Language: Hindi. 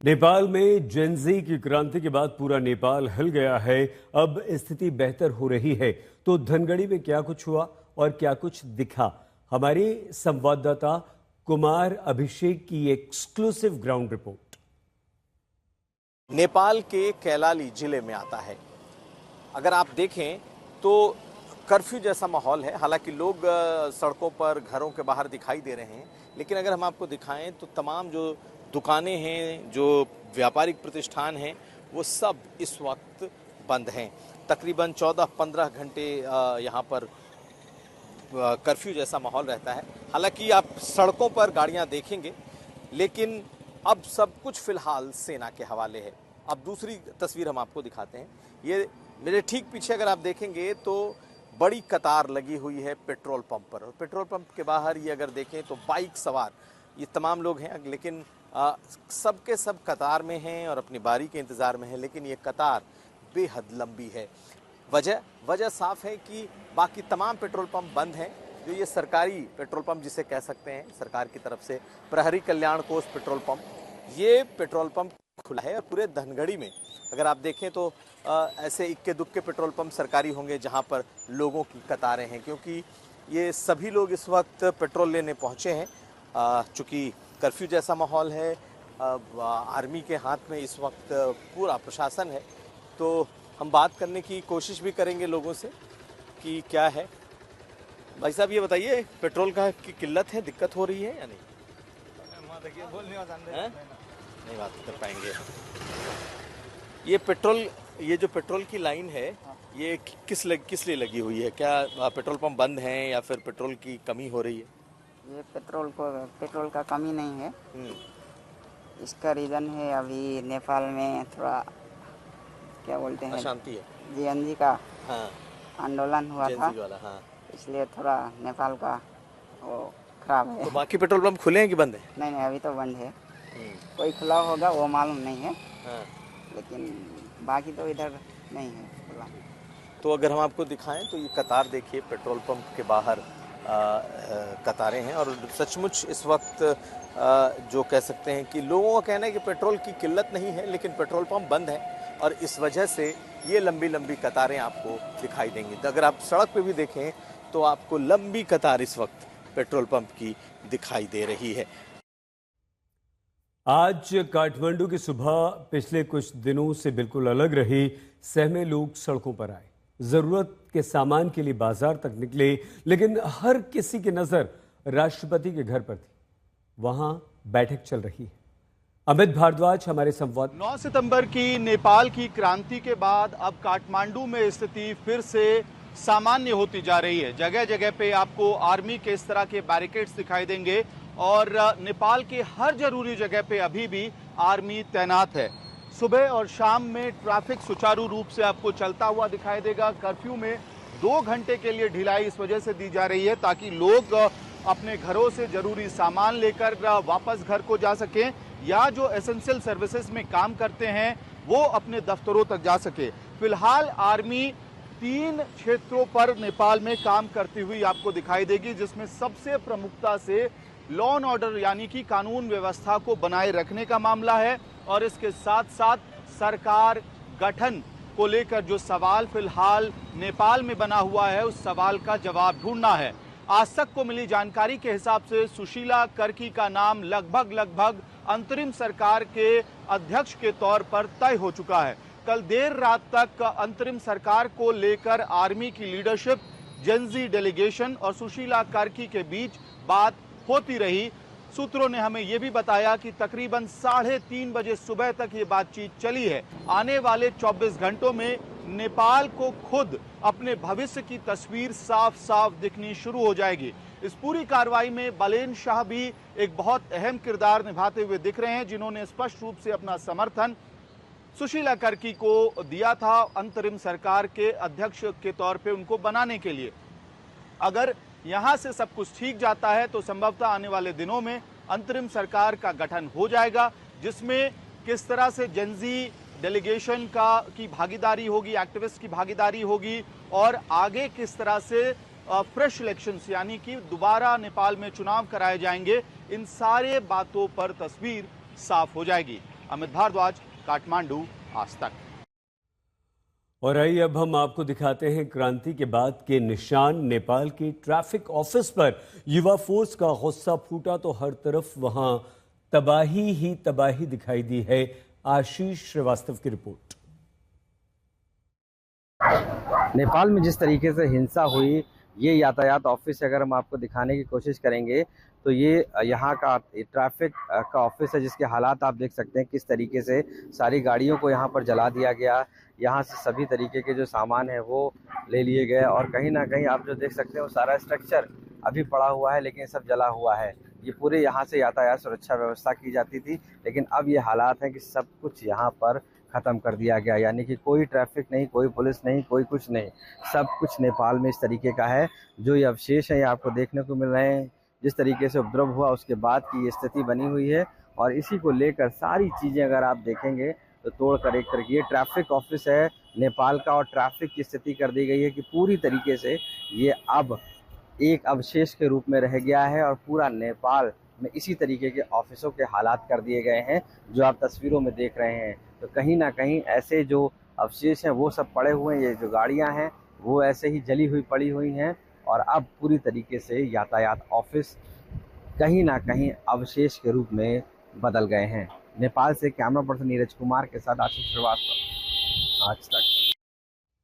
नेपाल में जेनजी की क्रांति के बाद पूरा नेपाल हिल गया है। अब स्थिति बेहतर हो रही है। तो धनगढ़ी में क्या कुछ हुआ और क्या कुछ दिखा, हमारे संवाददाता कुमार अभिषेक की एक्सक्लूसिव ग्राउंड रिपोर्ट। नेपाल के कैलाली जिले में आता है। अगर आप देखें तो कर्फ्यू जैसा माहौल है। हालांकि लोग सड़कों पर, घरों के बाहर दिखाई दे रहे हैं, लेकिन अगर हम आपको दिखाएं तो तमाम जो दुकानें हैं, जो व्यापारिक प्रतिष्ठान हैं, वो सब इस वक्त बंद हैं। तकरीबन 14-15 घंटे यहाँ पर कर्फ्यू जैसा माहौल रहता है। हालांकि आप सड़कों पर गाड़ियाँ देखेंगे, लेकिन अब सब कुछ फिलहाल सेना के हवाले है। अब दूसरी तस्वीर हम आपको दिखाते हैं। ये मेरे ठीक पीछे अगर आप देखेंगे तो बड़ी कतार लगी हुई है पेट्रोल पंप पर, और पेट्रोल पंप के बाहर ये अगर देखें तो बाइक सवार ये तमाम लोग हैं, लेकिन सब के सब कतार में हैं और अपनी बारी के इंतज़ार में हैं। लेकिन ये कतार बेहद लंबी है। वजह साफ है कि बाकी तमाम पेट्रोल पंप बंद हैं। जो ये सरकारी पेट्रोल पंप जिसे कह सकते हैं, सरकार की तरफ से प्रहरी कल्याण कोष पेट्रोल पंप, ये पेट्रोल पंप खुला है। और पूरे धनगढ़ी में अगर आप देखें तो ऐसे इक्के दुक्के पेट्रोल पंप सरकारी होंगे जहां पर लोगों की कतारें हैं, क्योंकि ये सभी लोग इस वक्त पेट्रोल लेने पहुंचे हैं। चूँकि कर्फ्यू जैसा माहौल है, आर्मी के हाथ में इस वक्त पूरा प्रशासन है, तो हम बात करने की कोशिश भी करेंगे लोगों से कि क्या है। भाई साहब, ये बताइए, पेट्रोल का की किल्लत है, दिक्कत हो रही है या नहीं? नहीं बात कर पाएंगे। ये जो पेट्रोल की लाइन है, ये किस लिए लगी हुई है? क्या पेट्रोल पंप बंद हैं या फिर पेट्रोल की कमी हो रही है? ये पेट्रोल का कमी नहीं है। इसका रीज़न है अभी नेपाल में थोड़ा क्या बोलते हैं, अशांति है, जेएनजी का हाँ, आंदोलन हुआ था वाला, हाँ। इसलिए थोड़ा नेपाल का वो खराब है। तो बाकी पेट्रोल पंप खुले हैं कि बंद है? नहीं, अभी तो बंद है। कोई खुला होगा वो मालूम नहीं है, हाँ। लेकिन बाकी तो इधर नहीं है खुला। तो अगर हम आपको दिखाएं तो ये कतार देखिए, पेट्रोल पंप के बाहर कतारें हैं। और सचमुच इस वक्त जो कह सकते हैं कि लोगों का कहना है कि पेट्रोल की किल्लत नहीं है, लेकिन पेट्रोल पंप बंद है और इस वजह से ये लंबी लंबी कतारें आपको दिखाई देंगी। तो अगर आप सड़क पे भी देखें तो आपको लंबी कतार इस वक्त पेट्रोल पंप की दिखाई दे रही है। आज काठमांडू की सुबह पिछले कुछ दिनों से बिल्कुल अलग रही। सहमे लोग सड़कों पर आए, जरूरत के सामान के लिए बाजार तक निकले, लेकिन हर किसी की नजर राष्ट्रपति के घर पर थी। वहां बैठक चल रही है। अमित भारद्वाज हमारे संवाद। 9 सितंबर की नेपाल की क्रांति के बाद अब काठमांडू में स्थिति फिर से सामान्य होती जा रही है। जगह जगह पे आपको आर्मी के इस तरह के बैरिकेड्स दिखाई देंगे और नेपाल के हर जरूरी जगह पे अभी भी आर्मी तैनात है। सुबह और शाम में ट्रैफिक सुचारू रूप से आपको चलता हुआ दिखाई देगा। कर्फ्यू में 2 घंटे के लिए ढिलाई इस वजह से दी जा रही है ताकि लोग अपने घरों से जरूरी सामान लेकर वापस घर को जा सकें, या जो एसेंशियल सर्विसेज में काम करते हैं वो अपने दफ्तरों तक जा सके। फिलहाल आर्मी 3 क्षेत्रों पर नेपाल में काम करती हुई आपको दिखाई देगी, जिसमें सबसे प्रमुखता से लॉ एंड ऑर्डर यानी कि कानून व्यवस्था को बनाए रखने का मामला है, और इसके साथ साथ सरकार गठन को लेकर जो सवाल फिलहाल नेपाल में बना हुआ है, उस सवाल का जवाब ढूंढना है। आज तक को मिली जानकारी के हिसाब से सुशीला कर्की का नाम लगभग अंतरिम सरकार के अध्यक्ष के तौर पर तय हो चुका है। कल देर रात तक अंतरिम सरकार को लेकर आर्मी की लीडरशिप, जेनजी डेलीगेशन और सुशीला कर्की के बीच बात होती रही। सूत्रों ने हमें यह भी बताया कि तकरीबन 3:30 बजे सुबह तक ये बातचीत चली है। आने वाले 24 घंटों में नेपाल को खुद अपने भविष्य की तस्वीर साफ साफ दिखनी शुरू हो जाएगी। इस पूरी कार्रवाई में बलेन शाह भी एक बहुत अहम किरदार निभाते हुए दिख रहे हैं, जिन्होंने स्पष्ट रूप से अपना समर्थन सुशीला कर्की को दिया था अंतरिम सरकार के अध्यक्ष के तौर पे उनको बनाने के लिए। अगर यहां से सब कुछ ठीक जाता है तो संभवतः आने वाले दिनों में अंतरिम सरकार का गठन हो जाएगा, जिसमें किस तरह से जेनजी डेलीगेशन की भागीदारी होगी, एक्टिविस्ट की भागीदारी होगी, और आगे किस तरह से फ्रेश इलेक्शंस यानी कि दोबारा नेपाल में चुनाव कराए जाएंगे, इन सारे बातों पर तस्वीर साफ हो जाएगी। अमित भारद्वाज, काठमांडू, आज तक। और आइए अब हम आपको दिखाते हैं क्रांति के बाद के निशान। नेपाल के ट्रैफिक ऑफिस पर युवा फोर्स का गुस्सा फूटा तो हर तरफ वहां तबाही ही तबाही दिखाई दी है। आशीष श्रीवास्तव की रिपोर्ट। नेपाल में जिस तरीके से हिंसा हुई, ये यातायात ऑफिस अगर हम आपको दिखाने की कोशिश करेंगे तो ये यहाँ का ट्रैफिक का ऑफिस है, जिसके हालात आप देख सकते हैं किस तरीके से सारी गाड़ियों को यहाँ पर जला दिया गया। यहाँ से सभी तरीके के जो सामान है वो ले लिए गए और कहीं ना कहीं आप जो देख सकते हैं वो सारा स्ट्रक्चर अभी पड़ा हुआ है, लेकिन सब जला हुआ है। ये पूरे यहाँ से यातायात सुरक्षा व्यवस्था की जाती थी, लेकिन अब ये हालात हैं कि सब कुछ यहाँ पर ख़त्म कर दिया गया, यानी कि कोई ट्रैफिक नहीं, कोई पुलिस नहीं, कोई कुछ नहीं, सब कुछ नेपाल में इस तरीके का है। जो ये अवशेष हैं ये आपको देखने को मिल रहे हैं, जिस तरीके से उपद्रव हुआ उसके बाद की ये स्थिति बनी हुई है। और इसी को लेकर सारी चीज़ें अगर आप देखेंगे तो तोड़कर एक तरह की ये ट्रैफिक ऑफिस है नेपाल का, और ट्रैफिक की स्थिति कर दी गई है कि पूरी तरीके से ये अब एक अवशेष के रूप में रह गया है और पूरा नेपाल में इसी तरीके के ऑफिसों के हालात कर दिए गए हैं जो आप तस्वीरों में देख रहे हैं। तो कहीं ना कहीं ऐसे जो अवशेष हैं वो सब पड़े हुए हैं, ये जो गाड़ियां हैं वो ऐसे ही जली हुई पड़ी हुई हैं और अब पूरी तरीके से यातायात ऑफिस कहीं ना कहीं अवशेष के रूप में बदल गए हैं। नेपाल से कैमरा पर्सन नीरज कुमार के साथ आशीष श्रीवास्तव, आज तक।